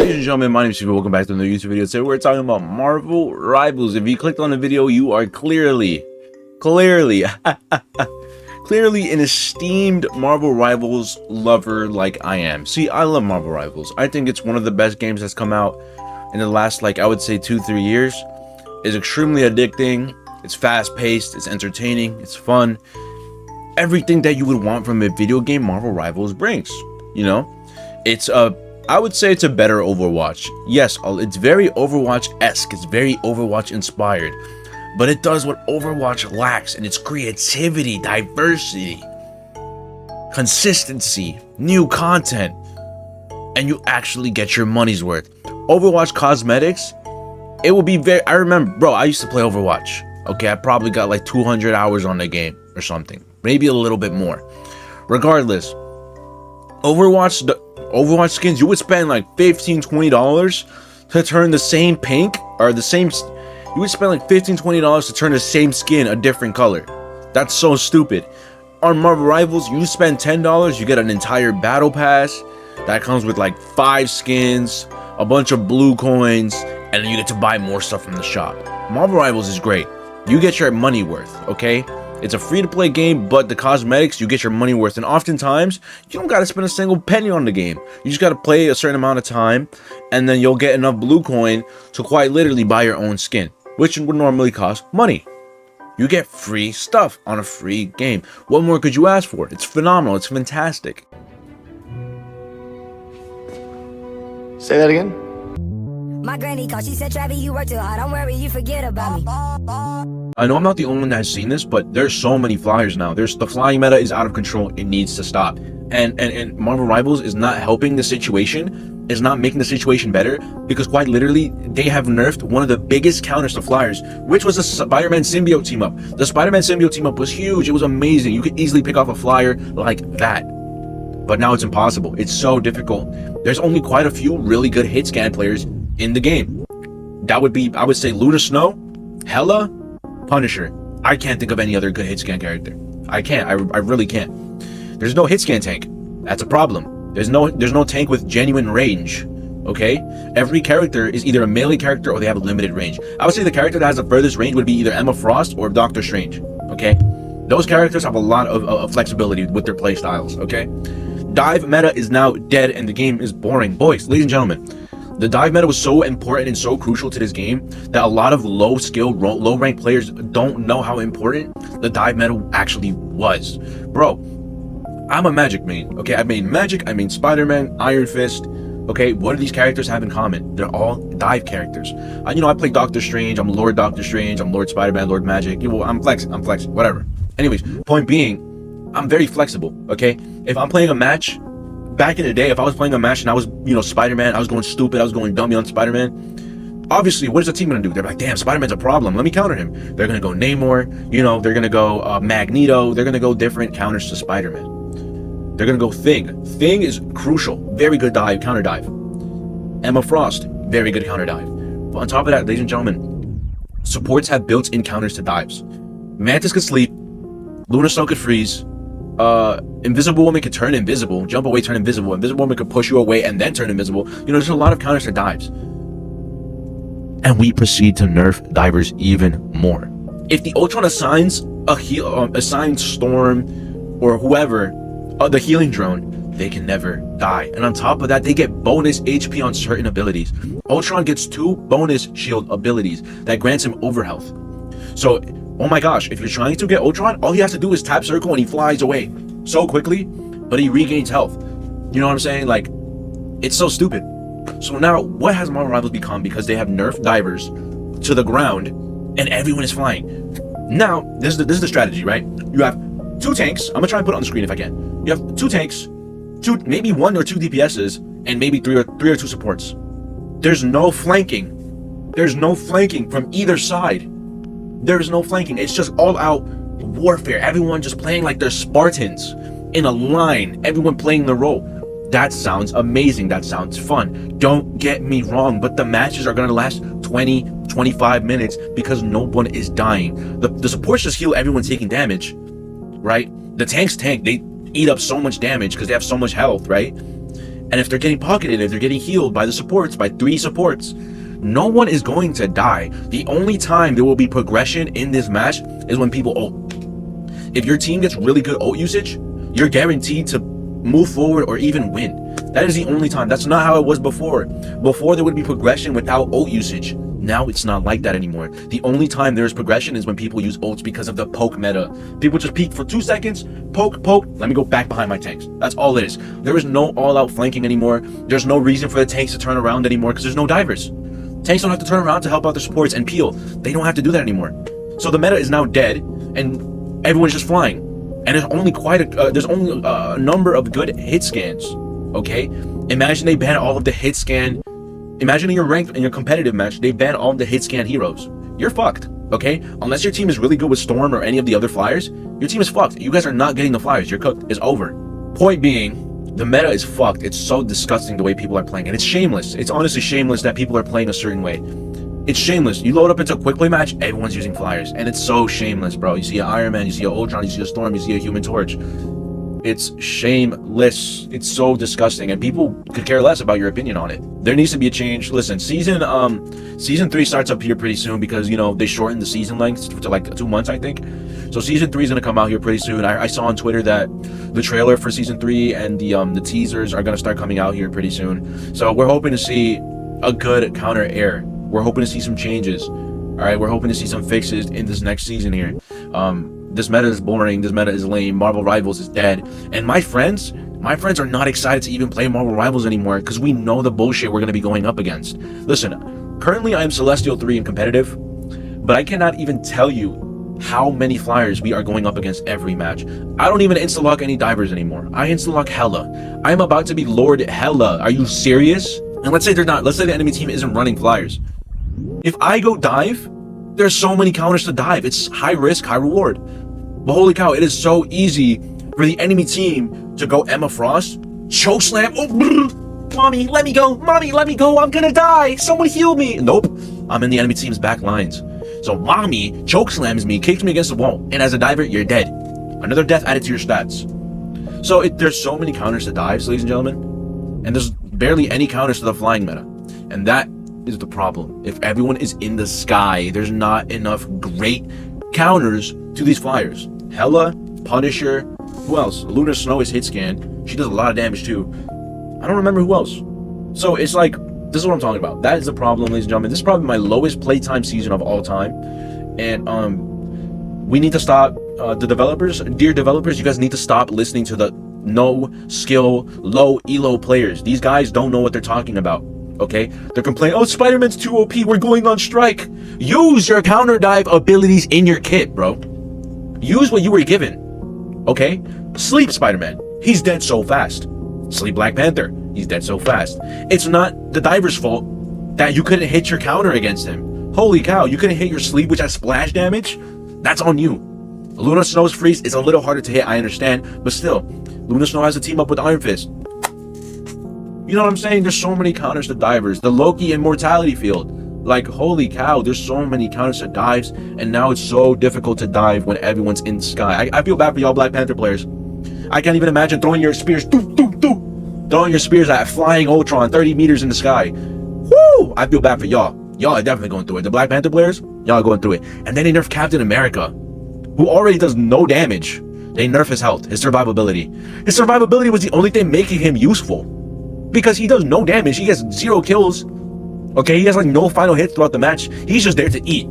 Ladies and gentlemen, my name is Steve. Welcome back to another YouTube video. Today we're talking about Marvel Rivals. If you clicked on the video, you are clearly an esteemed Marvel Rivals lover like I am. See, I love Marvel Rivals. I think it's one of the best games that's come out in the last, I would say 2-3 years. It's extremely addicting. It's fast-paced. It's entertaining. It's fun. Everything that you would want from a video game, Marvel Rivals brings. You know, I would say it's a better Overwatch. Yes, it's very Overwatch-esque. It's very Overwatch-inspired. But it does what Overwatch lacks, and it's creativity, diversity, consistency, new content, and you actually get your money's worth. Overwatch cosmetics, it will be very... I remember, bro, I used to play Overwatch. Okay, I probably got like 200 hours on the game or something. Maybe a little bit more. Regardless, Overwatch skins, you would spend like $15-$20 to turn the same pink or the same... You would spend like $15-$20 to turn the same skin a different color. That's so stupid. On Marvel Rivals, you spend $10, you get an entire battle pass that comes with like 5 skins, a bunch of blue coins, and then you get to buy more stuff from the shop. Marvel Rivals is great. You get your money worth, okay? It's a free-to-play game, but the cosmetics, you get your money worth. And oftentimes, you don't got to spend a single penny on the game. You just got to play a certain amount of time, and then you'll get enough blue coin to quite literally buy your own skin, which would normally cost money. You get free stuff on a free game. What more could you ask for? It's phenomenal. It's fantastic. Say that again? My granny called, she said, Travis, you work too hard, don't worry, you forget about me. I know I'm not the only one that has seen this, but there's so many flyers now. The flying meta is out of control. It needs to stop. And Marvel Rivals is not helping the situation, is not making the situation better, because quite literally, they have nerfed one of the biggest counters to flyers, which was the Spider-Man symbiote team up. The Spider-Man symbiote team up was huge. It was amazing. You could easily pick off a flyer like that. But now it's impossible. It's so difficult. There's only quite a few really good hit scan players in the game. That would be, I would say, Luna Snow, Hela, Punisher. I can't think of any other good hit scan character. I can't. I really can't. There's no hit scan tank. That's a problem. There's no tank with genuine range. Okay? Every character is either a melee character or they have a limited range. I would say the character that has the furthest range would be either Emma Frost or Doctor Strange. Okay? Those characters have a lot of flexibility with their play styles. Okay? Dive meta is now dead and the game is boring. Boys, ladies and gentlemen, the dive meta was so important and so crucial to this game that a lot of low-skilled, low-ranked players don't know how important the dive meta actually was. Bro, I'm a Magic main, okay? I mean Magic, I mean Spider-Man, Iron Fist, okay? What do these characters have in common? They're all dive characters. You know, I play Doctor Strange, I'm Lord Doctor Strange, I'm Lord Spider-Man, Lord Magic. You know, I'm flexing, whatever. Anyways, point being, I'm very flexible, okay? If I'm playing a match, back in the day, if I was playing a match and I was, you know, Spider-Man, I was going stupid, I was going dummy on Spider-Man, obviously, what is the team going to do? They're like, damn, Spider-Man's a problem. Let me counter him. They're going to go Namor, you know, they're going to go Magneto. They're going to go different counters to Spider-Man. They're going to go Thing. Thing is crucial. Very good dive, counter dive. Emma Frost, very good counter dive. But on top of that, ladies and gentlemen, supports have built-in counters to dives. Mantis could sleep. Luna Snow could freeze. Invisible Woman could turn invisible, jump away, turn invisible. Invisible Woman could push you away and then turn invisible. You know, there's a lot of counters to dives. And we proceed to nerf divers even more. If the Ultron assigns assigns Storm or whoever the healing drone, they can never die. And on top of that, they get bonus HP on certain abilities. Ultron gets 2 bonus shield abilities that grants him overhealth. So, oh my gosh, if you're trying to get Ultron, all he has to do is tap circle and he flies away so quickly, but he regains health. You know what I'm saying? Like, it's so stupid. So now, what has Marvel Rivals become? Because they have nerfed divers to the ground and everyone is flying. Now, this is the strategy, right? You have 2 tanks. I'm gonna try and put it on the screen if I can. You have 2 tanks, maybe 1 or 2 DPSs, and maybe 3 or 2 supports. There's no flanking. There's no flanking from either side. There is no flanking. It's just all out warfare. Everyone just playing like they're Spartans in a line. Everyone playing the role. That sounds amazing. That sounds fun. Don't get me wrong, but the matches are going to last 20-25 minutes because no one is dying. The supports just heal everyone taking damage, right? The tanks tank. They eat up so much damage because they have so much health, right? And if they're getting pocketed, if they're getting healed by the supports, by 3 supports, no one is going to die. The only time there will be progression in this match is when people ult. If your team gets really good ult usage, you're guaranteed to move forward or even win. That is the only time. That's not how it was before. Before there would be progression without ult usage. Now it's not like that anymore. The only time there's progression is when people use ults because of the poke meta. People just peek for 2 seconds, poke, let me go back behind my tanks. That's all it is. There is no all-out flanking anymore. There's no reason for the tanks to turn around anymore because there's no divers. Tanks don't have to turn around to help out the supports and peel. They don't have to do that anymore. So the meta is now dead and everyone's just flying. And there's only a number of good hit scans. Okay? Imagine they ban all of the hit scan. Imagine in your ranked, in your competitive match, they ban all of the hit scan heroes. You're fucked. Okay? Unless your team is really good with Storm or any of the other flyers, your team is fucked. You guys are not getting the flyers. You're cooked. It's over. Point being, the meta is fucked. It's so disgusting the way people are playing. And it's shameless. It's honestly shameless that people are playing a certain way. It's shameless. You load up into a quick play match, everyone's using flyers. And it's so shameless, bro. You see an Iron Man, you see an Ultron, you see a Storm, you see a Human Torch. It's shameless. It's so disgusting. And people could care less about your opinion on it. There needs to be a change. Listen, season 3 starts up here pretty soon because, you know, they shortened the season length to like 2 months, I think. So season 3 is going to come out here pretty soon. I saw on Twitter that the trailer for season 3 and the teasers are going to start coming out here pretty soon. So we're hoping to see a good counter air. We're hoping to see some changes. All right, we're hoping to see some fixes in this next season here. This meta is boring. This meta is lame. Marvel Rivals is dead. And my friends are not excited to even play Marvel Rivals anymore because we know the bullshit we're going to be going up against. Listen, currently I am Celestial 3 in competitive, but I cannot even tell you how many flyers we are going up against every match. I don't even insta-lock any divers anymore. I insta-lock Hela. I'm about to be Lord Hela. Are you serious? And let's say they're not. Let's say the enemy team isn't running flyers. If I go dive, there's so many counters to dive. It's high risk, high reward. But holy cow, it is so easy for the enemy team to go Emma Frost, choke slam. Oh, brr, mommy, let me go. Mommy, let me go. I'm gonna die. Someone heal me. Nope. I'm in the enemy team's back lines. So mommy choke slams me, kicks me against the wall, and as a diver, you're dead. Another death added to your stats. So there's so many counters to dives, ladies and gentlemen, and there's barely any counters to the flying meta, and that is the problem. If everyone is in the sky, there's not enough great counters to these flyers. Hela, Punisher, who else? Luna Snow is hit scan. She does a lot of damage too. I don't remember who else. So it's like, this is what I'm talking about. That is the problem, ladies and gentlemen. This is probably my lowest playtime season of all time. And we need to stop, the developers, dear developers, you guys need to stop listening to the no skill, low elo players. These guys don't know what they're talking about. Okay, they're complaining, oh, Spider-Man's too OP, we're going on strike. Use your counter dive abilities in your kit, bro. Use what you were given. Okay, sleep Spider-Man, he's dead so fast. Sleep Black Panther, he's dead so fast. It's not the diver's fault that you couldn't hit your counter against him. Holy cow, you couldn't hit your sleep, which has splash damage? That's on you. Luna Snow's freeze is a little harder to hit, I understand, but still, Luna Snow has to team up with Iron Fist. You know what I'm saying? There's so many counters to divers. The Loki immortality field. Like, holy cow, there's so many counters to dives, and now it's so difficult to dive when everyone's in the sky. I feel bad for y'all Black Panther players. I can't even imagine throwing your spears, throwing your spears at flying Ultron 30 meters in the sky. Woo! I feel bad for y'all. Y'all are definitely going through it. The Black Panther players, y'all are going through it. And then they nerf Captain America, who already does no damage. They nerf his health, his survivability. His survivability was the only thing making him useful. Because he does no damage, he gets 0 kills. Okay, he has like no final hits throughout the match. He's just there to eat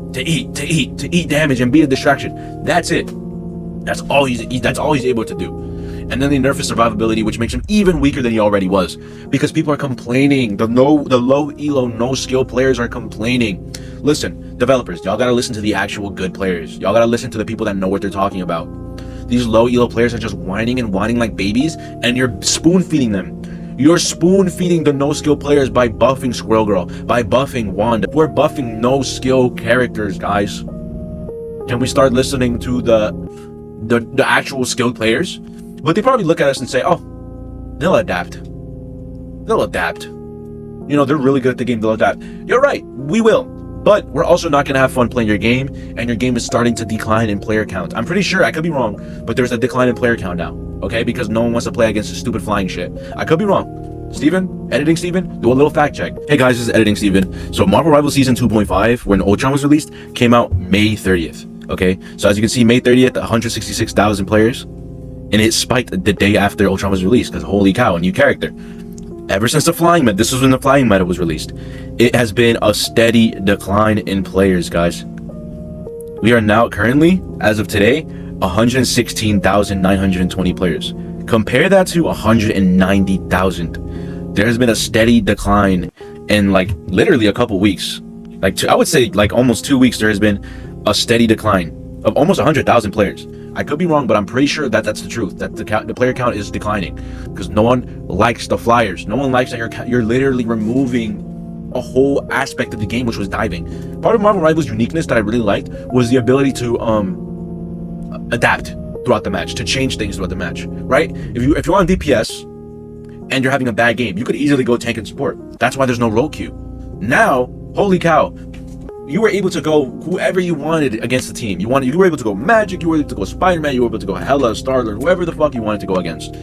damage and be a distraction. That's it. That's all he's able to do. And then they nerf his survivability, which makes him even weaker than he already was. Because people are complaining. The low elo, no skill players are complaining. Listen, developers, y'all gotta listen to the actual good players. Y'all gotta listen to the people that know what they're talking about. These low elo players are just whining and whining like babies, and you're spoon feeding them. You're spoon feeding the no skill players by buffing Squirrel Girl, by buffing Wanda. We're buffing no skill characters, guys. Can we start listening to the actual skilled players? But they probably look at us and say, oh, they'll adapt. They'll adapt. You know, they're really good at the game, they'll adapt. You're right, we will. But we're also not going to have fun playing your game, and your game is starting to decline in player count. I'm pretty sure, I could be wrong, but there's a decline in player count now. Okay, because no one wants to play against the stupid flying shit. I could be wrong. Steven? Editing Steven? Do a little fact check. Hey guys, this is Editing Steven. So Marvel Rivals Season 2.5, when Ultron was released, came out May 30th. Okay? So as you can see, May 30th, 166,000 players. And it spiked the day after Ultron was released, because holy cow, a new character. Ever since the flying meta, this was when the flying meta was released, it has been a steady decline in players, guys. We are now currently, as of today, 116,920 players. Compare that to 190,000. There has been a steady decline in like literally a couple weeks. I would say like almost 2 weeks. There has been a steady decline of almost 100,000 players. I could be wrong, but I'm pretty sure that that's the truth. That the player count is declining because no one likes the flyers. No one likes that you're literally removing a whole aspect of the game, which was diving. Part of Marvel Rivals' uniqueness that I really liked was the ability to adapt throughout the match, to change things throughout the match, right? If you're on DPS and you're having a bad game, you could easily go tank and support. That's why there's no role queue. Now, holy cow, you were able to go whoever you wanted against the team. You were able to go Magic, you were able to go Spider-Man, you were able to go Hela, Star-Lord, whoever the fuck you wanted to go against.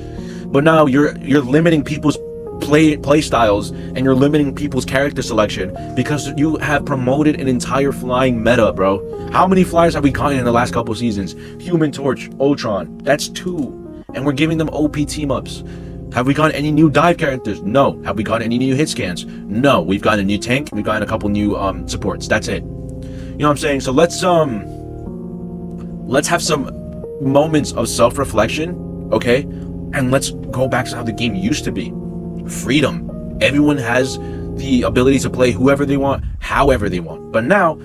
But now you're limiting people's play styles, and you're limiting people's character selection because you have promoted an entire flying meta, bro. How many flyers have we gotten in the last couple seasons? Human Torch, Ultron, that's 2, and we're giving them OP team ups. Have we gotten any new dive characters? No. Have we gotten any new hit scans? No. We've gotten a new tank, we've gotten a couple new supports. That's it. You know what I'm saying? So let's have some moments of self-reflection, okay? And let's go back to how the game used to be. Freedom. Everyone has the ability to play whoever they want, however they want. But now,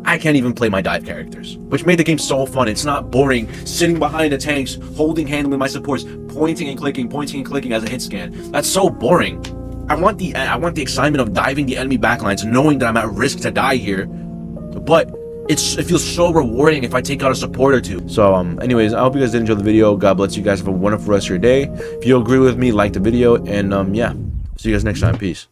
I can't even play my dive characters, which made the game so fun. It's not boring sitting behind the tanks, holding hand with my supports, pointing and clicking as a hit scan. That's so boring. I want the excitement of diving the enemy backlines, knowing that I'm at risk to die here. But it feels so rewarding if I take out a support or two. So anyways, I hope you guys did enjoy the video. God bless you guys. Have a wonderful rest of your day. If you agree with me, like the video, and yeah, see you guys next time. Peace.